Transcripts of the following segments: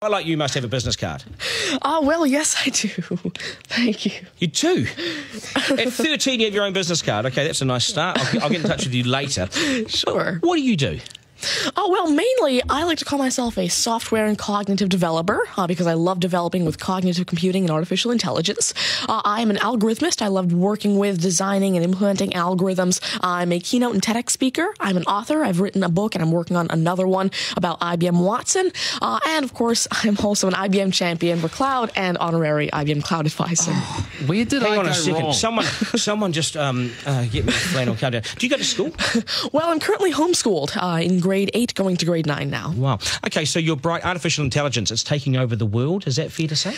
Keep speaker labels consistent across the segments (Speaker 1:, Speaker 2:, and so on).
Speaker 1: Like you must have a business card.
Speaker 2: Well, yes, I do. Thank you.
Speaker 1: You do? At 13, you have your own business card. Okay, that's a nice start. I'll get in touch with you later.
Speaker 2: Sure.
Speaker 1: What do you do?
Speaker 2: Well, mainly, I like to call myself a software and cognitive developer because I love developing with cognitive computing and artificial intelligence. I am an algorithmist. I love working with, designing, and implementing algorithms. I'm a keynote and TEDx speaker. I'm an author. I've written a book, and I'm working on another one about IBM Watson. And, of course, I'm also an IBM champion for cloud and honorary IBM cloud advisor.
Speaker 3: Where did I go wrong?
Speaker 1: Someone just get me a flannel countdown. Do you go to school?
Speaker 2: Well, I'm currently homeschooled in grade 8 going to grade 9 now.
Speaker 1: Wow. Okay, so you're bright. Artificial intelligence, it's taking over the world. Is that fair to say?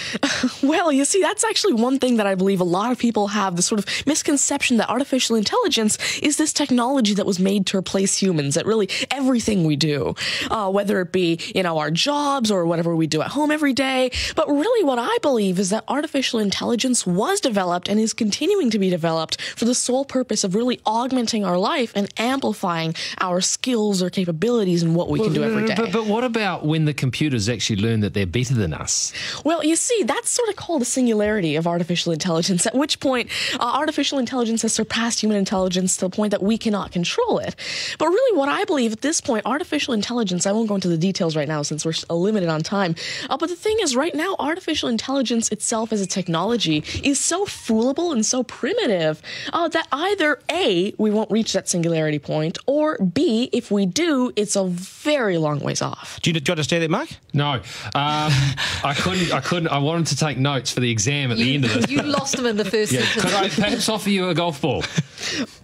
Speaker 2: Well, you see, that's actually one thing that I believe a lot of people have, this sort of misconception that artificial intelligence is this technology that was made to replace humans at really everything we do, whether it be, our jobs or whatever we do at home every day. But really what I believe is that artificial intelligence was developed and is continuing to be developed for the sole purpose of really augmenting our life and amplifying our skills or capabilities and what we can do every day.
Speaker 3: But what about when the computers actually learn that they're better than us?
Speaker 2: Well, you see, that's sort of called a singularity of artificial intelligence, at which point artificial intelligence has surpassed human intelligence to the point that we cannot control it. But really what I believe at this point, artificial intelligence, I won't go into the details right now since we're limited on time, but the thing is right now, artificial intelligence itself as a technology is so foolable and so primitive that either A, we won't reach that singularity point, or B, if we do, it's a very long ways off.
Speaker 1: Do you understand that, Mark?
Speaker 3: No. I couldn't. I wanted to take notes for the exam at the end of this.
Speaker 4: You lost them in the first sentence.
Speaker 3: Could I perhaps offer you a golf ball?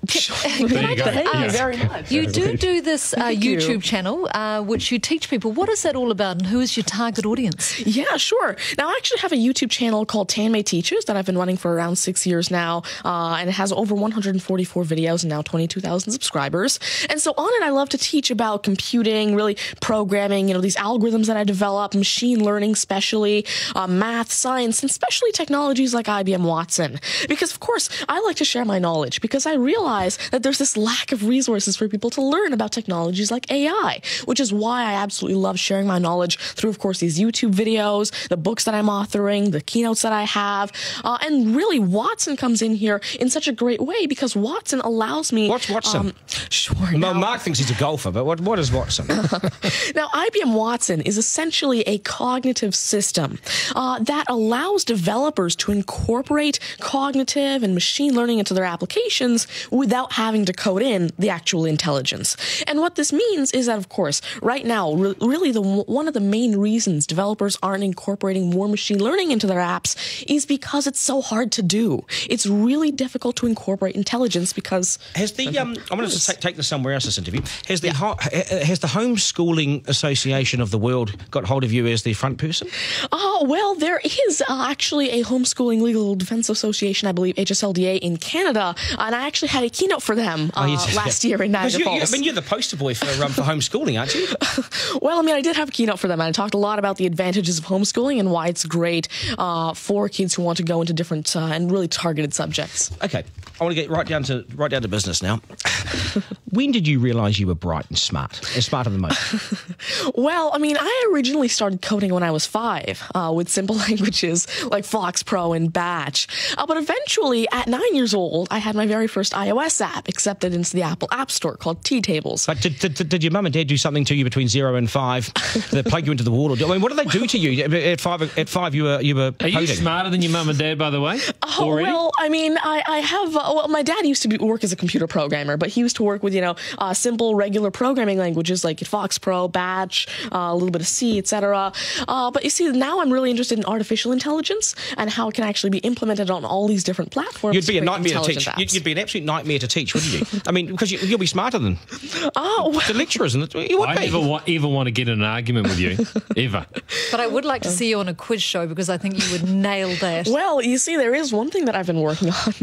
Speaker 2: There you go. Thank you very much.
Speaker 4: You do this YouTube channel, which you teach people. What is that all about, and who is your target audience?
Speaker 2: Yeah, sure. Now, I actually have a YouTube channel called Tanmay Teaches that I've been running for around 6 years now, and it has over 144 videos and now 22,000 subscribers. And so on it, I love to teach about computing, really programming, these algorithms that I develop, machine learning especially, math, science, and especially technologies like IBM Watson. Because, of course, I like to share my knowledge because I realize that there's this lack of resources for people to learn about technologies like AI, which is why I absolutely love sharing my knowledge through, of course, these YouTube videos, the books that I'm authoring, the keynotes that I have, and really Watson comes in here in such a great way because Watson allows me...
Speaker 1: What's Watson?
Speaker 2: Sure.
Speaker 1: Mark thinks he's a golfer, but what is Watson?
Speaker 2: Now, IBM Watson is essentially a cognitive system that allows developers to incorporate cognitive and machine learning into their applications without having to code in the actual intelligence. And what this means is that, of course, right now, really one of the main reasons developers aren't incorporating more machine learning into their apps is because it's so hard to do. It's really difficult to incorporate intelligence because...
Speaker 1: Has the I'm going to take this somewhere else, this interview. Has the Homeschooling Association of the World got hold of you as the front person?
Speaker 2: Well, there is actually a Homeschooling Legal Defense Association, I believe, HSLDA in Canada, and I actually had a keynote for them last year in Niagara Falls.
Speaker 1: You're the poster boy for homeschooling, aren't you?
Speaker 2: Well, I did have a keynote for them, and I talked a lot about the advantages of homeschooling and why it's great for kids who want to go into different and really targeted subjects.
Speaker 1: Okay, I want to get right down to business now. When did you realise you were bright and smart, and smarter than most?
Speaker 2: Well, I originally started coding when I was 5 with simple languages like Fox Pro and Batch. But eventually, at 9 years old, I had my very first iOS app accepted into the Apple App Store called T-Tables.
Speaker 1: But did your mum and dad do something to you between 0 and 5 that plug you into the wall? What did they do to you? At 5, you were
Speaker 3: Are
Speaker 1: coding.
Speaker 3: you smarter than your mum and dad, by the way? Already?
Speaker 2: Well, I have... my dad used to work as a computer programmer, but he used to work with, simple, regular programming languages like Fox Pro, Batch, a little bit of C, etc. But you see, now I'm really interested in artificial intelligence and how it can actually be implemented on all these different platforms.
Speaker 1: You'd be a nightmare to teach. You'd be an absolute nightmare to teach, wouldn't you? Because you'll be smarter than the lecturers. You would
Speaker 3: I never even want to get in an argument with you, ever.
Speaker 4: But I would like to see you on a quiz show because I think you would nail that.
Speaker 2: Well, you see, there is one thing that I've been working on,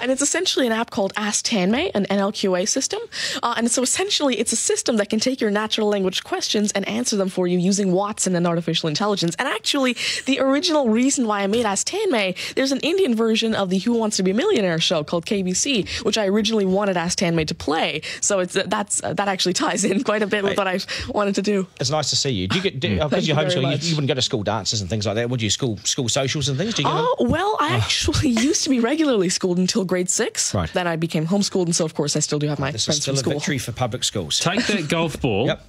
Speaker 2: and it's essentially an app called Ask Tanmay, an NLQA system. And so essentially, it's a system system that can take your natural language questions and answer them for you using Watson and artificial intelligence. And actually, the original reason why I made Ask Tanmay, there's an Indian version of the Who Wants to Be a Millionaire show called KBC, which I originally wanted Ask Tanmay to play. So that actually ties in quite a bit with what I wanted to do.
Speaker 1: It's nice to see you. Do you get because you're homeschooling? You wouldn't go to school dances and things like that, would you? School socials and things? Do you get them?
Speaker 2: Well, I actually used to be regularly schooled until grade 6.
Speaker 1: Right.
Speaker 2: Then I became homeschooled, and so of course I still do have my
Speaker 1: This is
Speaker 2: friends
Speaker 1: still
Speaker 2: from
Speaker 1: a
Speaker 2: school.
Speaker 1: victory for public schools.
Speaker 3: Take that golf ball
Speaker 1: Yep.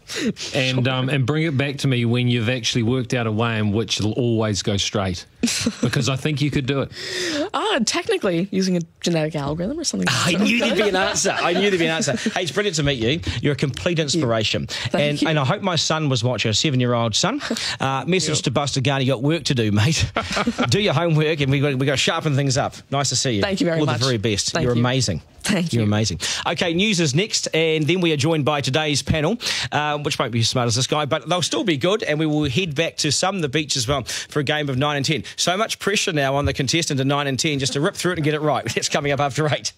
Speaker 3: and bring it back to me when you've actually worked out a way in which it'll always go straight. Because I think you could do it.
Speaker 2: Technically, using a genetic algorithm or something.
Speaker 1: I knew there'd be an answer. Hey, it's brilliant to meet you. You're a complete inspiration.
Speaker 2: Thank you.
Speaker 1: And I hope my son was watching, a 7-year-old son. Message to Buster Garner, you got work to do, mate. Do your homework, and we got to sharpen things up. Nice to see you.
Speaker 2: Thank you very
Speaker 1: All
Speaker 2: much.
Speaker 1: the very best.
Speaker 2: Thank
Speaker 1: You're
Speaker 2: you.
Speaker 1: amazing.
Speaker 2: Thank you.
Speaker 1: You're amazing. Okay, news is next, and then we are joined by today's panel, which won't be as smart as this guy, but they'll still be good, and we will head back to the beach as well for a game of 9 and 10. So much pressure now on the contestant in 9 and 10 just to rip through it and get it right. That's coming up after 8.